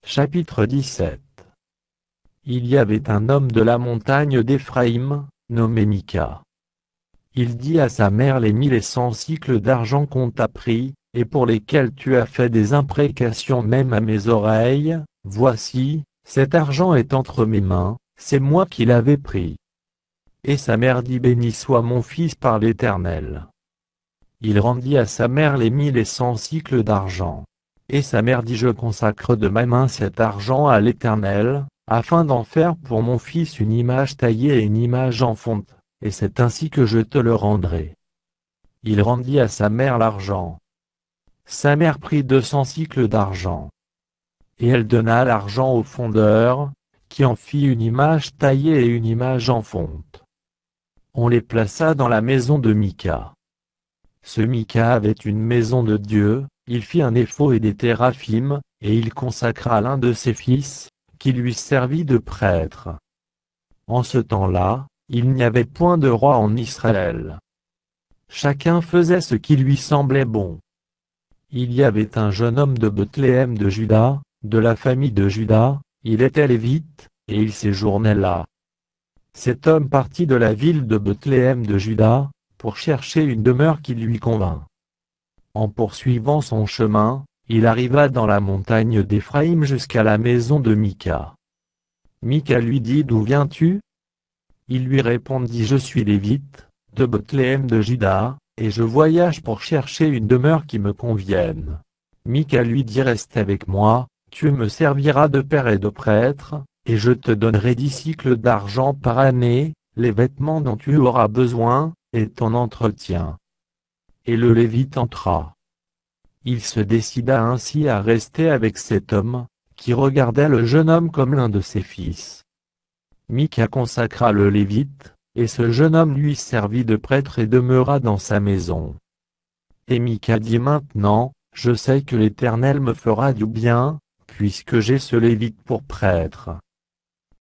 Chapitre 17. Il y avait un homme de la montagne d'Éphraïm, nommé Mika. Il dit à sa mère: les 1100 cycles d'argent qu'on t'a pris, et pour lesquels tu as fait des imprécations même à mes oreilles, voici, cet argent est entre mes mains, c'est moi qui l'avais pris. Et sa mère dit: béni soit mon fils par l'Éternel. Il rendit à sa mère les 1100 cycles d'argent. Et sa mère dit: je consacre de ma main cet argent à l'Éternel, afin d'en faire pour mon fils une image taillée et une image en fonte, et c'est ainsi que je te le rendrai. Il rendit à sa mère l'argent. Sa mère prit 200 cycles d'argent. Et elle donna l'argent au fondeur, qui en fit une image taillée et une image en fonte. On les plaça dans la maison de Mika. Ce Mika avait une maison de Dieu. Il fit un éphod et des téraphim, et il consacra l'un de ses fils, qui lui servit de prêtre. En ce temps-là, il n'y avait point de roi en Israël. Chacun faisait ce qui lui semblait bon. Il y avait un jeune homme de Bethléem de Juda, de la famille de Juda, il était lévite, et il séjournait là. Cet homme partit de la ville de Bethléem de Juda, pour chercher une demeure qui lui convint. En poursuivant son chemin, il arriva dans la montagne d'Éphraïm jusqu'à la maison de Mika. Mika lui dit: d'où viens-tu? Il lui répondit: je suis lévite, de Bethléem de Juda, et je voyage pour chercher une demeure qui me convienne. Mika lui dit: reste avec moi, tu me serviras de père et de prêtre, et je te donnerai 10 cycles d'argent par année, les vêtements dont tu auras besoin, et ton entretien. Et le Lévite entra. Il se décida ainsi à rester avec cet homme, qui regardait le jeune homme comme l'un de ses fils. Mika consacra le Lévite, et ce jeune homme lui servit de prêtre et demeura dans sa maison. Et Mika dit: maintenant, je sais que l'Éternel me fera du bien, puisque j'ai ce Lévite pour prêtre.